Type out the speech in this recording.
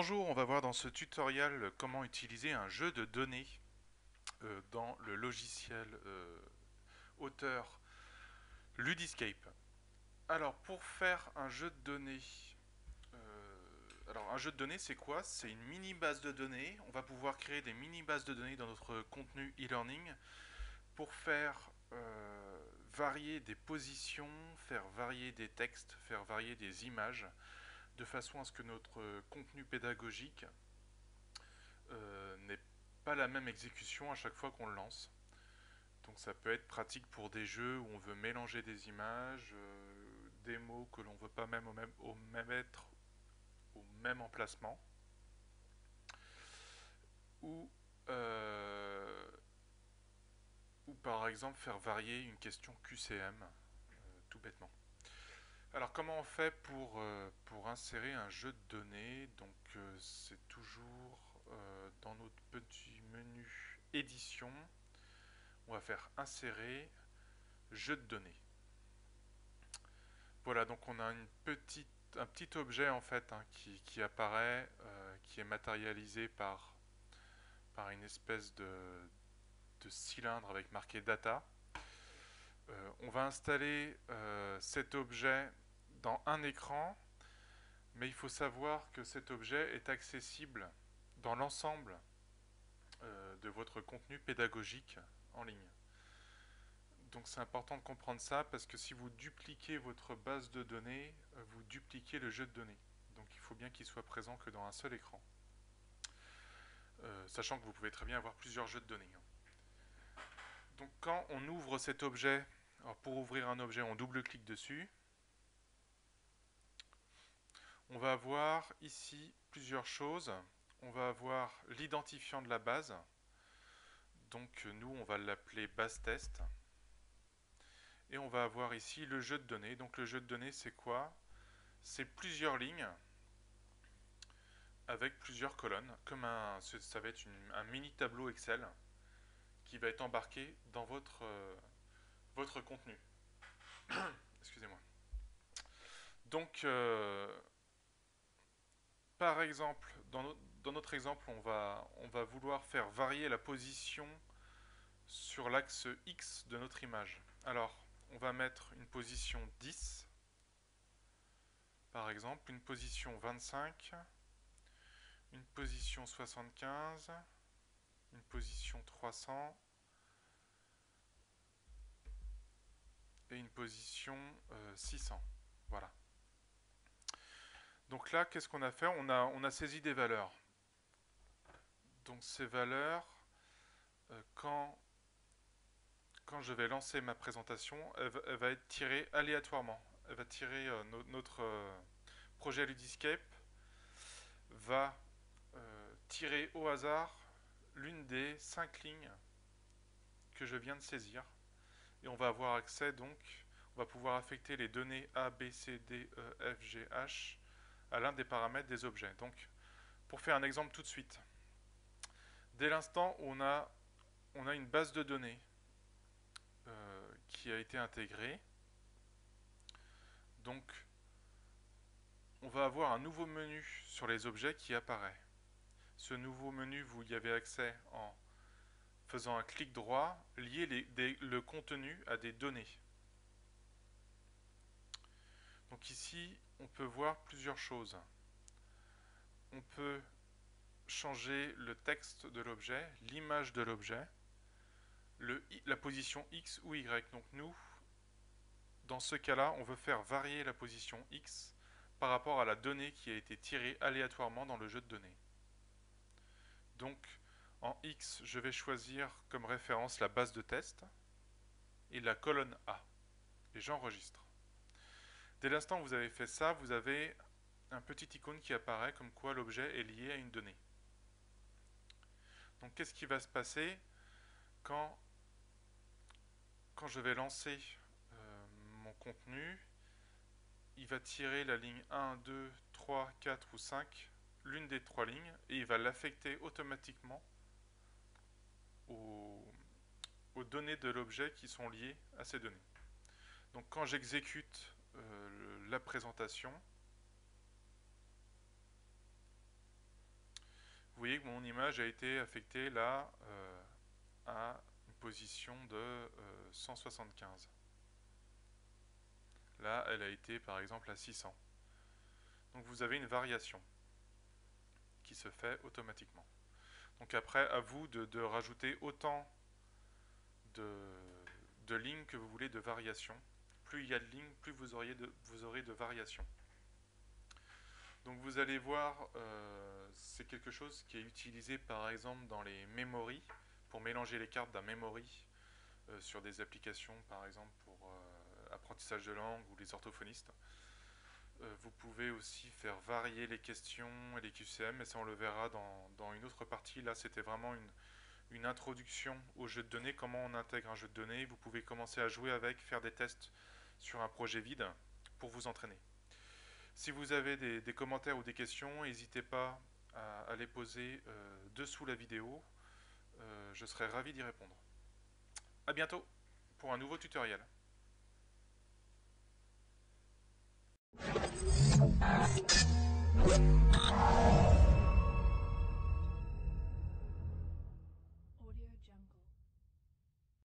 Bonjour, on va voir dans ce tutoriel comment utiliser un jeu de données dans le logiciel auteur Ludiscape. Alors pour faire un jeu de données, un jeu de données c'est quoi? C'est une mini base de données. On va pouvoir créer des mini bases de données dans notre contenu e-learning pour faire varier des positions, faire varier des textes, faire varier des images, de façon à ce que notre contenu pédagogique n'est pas la même exécution à chaque fois qu'on le lance. Donc ça peut être pratique pour des jeux où on veut mélanger des images, des mots que l'on ne veut pas même mettre au même emplacement, ou, euh, ou par exemple faire varier une question QCM, tout bêtement. Alors comment on fait pour insérer un jeu de données? Donc c'est toujours dans notre petit menu édition, on va faire insérer jeu de données. Voilà, donc on a un petit objet en fait qui apparaît, qui est matérialisé par une espèce de cylindre avec marqué data. On va installer cet objet dans un écran, mais il faut savoir que cet objet est accessible dans l'ensemble de votre contenu pédagogique en ligne. Donc c'est important de comprendre ça parce que si vous dupliquez votre base de données, vous dupliquez le jeu de données. Donc il faut bien qu'il soit présent que dans un seul écran. Sachant que vous pouvez très bien avoir plusieurs jeux de données. Donc quand on ouvre cet objet, alors pour ouvrir un objet, on double-clique dessus. On va avoir ici plusieurs choses. On va avoir l'identifiant de la base. Donc nous, on va l'appeler base test. Et on va avoir ici le jeu de données. Donc le jeu de données, c'est quoi? C'est plusieurs lignes avec plusieurs colonnes, comme ça va être un mini tableau Excel qui va être embarqué dans votre contenu. Excusez-moi. Donc, par exemple, dans notre exemple, on va vouloir faire varier la position sur l'axe X de notre image. Alors, on va mettre une position 10, par exemple, une position 25, une position 75, une position 300 et une position 600. Voilà. Donc là, qu'est-ce qu'on a fait? On a saisi des valeurs. Donc ces valeurs, quand je vais lancer ma présentation, elle va être tirée aléatoirement. Elle va tirer notre projet Ludiscape va tirer au hasard l'une des 5 lignes que je viens de saisir. Et on va avoir accès donc, on va pouvoir affecter les données A, B, C, D, E, F, G, H à l'un des paramètres des objets. Donc, pour faire un exemple tout de suite, dès l'instant où on a une base de données qui a été intégrée, donc on va avoir un nouveau menu sur les objets qui apparaît. Ce nouveau menu, vous y avez accès en faisant un clic droit, lier le contenu à des données. Donc ici, on peut voir plusieurs choses. On peut changer le texte de l'objet, l'image de l'objet, la position X ou Y. Donc nous, dans ce cas-là, on veut faire varier la position X par rapport à la donnée qui a été tirée aléatoirement dans le jeu de données. Donc en X, je vais choisir comme référence la base de test et la colonne A. Et j'enregistre. Dès l'instant où vous avez fait ça, vous avez un petit icône qui apparaît comme quoi l'objet est lié à une donnée. Donc qu'est-ce qui va se passer quand, je vais lancer mon contenu? Il va tirer la ligne 1, 2, 3, 4 ou 5, l'une des 3 lignes, et il va l'affecter automatiquement aux, données de l'objet qui sont liées à ces données. Donc quand j'exécute la présentation, voyez que mon image a été affectée là à une position de 175. Là, elle a été par exemple à 600. Donc vous avez une variation qui se fait automatiquement. Donc après, à vous de rajouter autant de lignes que vous voulez de variations. Plus il y a de lignes, plus vous aurez de variations. Donc vous allez voir, c'est quelque chose qui est utilisé par exemple dans les memories, pour mélanger les cartes d'un memory sur des applications par exemple pour apprentissage de langue ou les orthophonistes. Vous pouvez aussi faire varier les questions et les QCM, mais ça on le verra dans une autre partie. Là c'était vraiment une introduction au jeu de données, comment on intègre un jeu de données. Vous pouvez commencer à jouer avec, faire des tests sur un projet vide pour vous entraîner. Si vous avez des commentaires ou des questions, n'hésitez pas à les poser dessous la vidéo. Je serai ravi d'y répondre. A bientôt pour un nouveau tutoriel.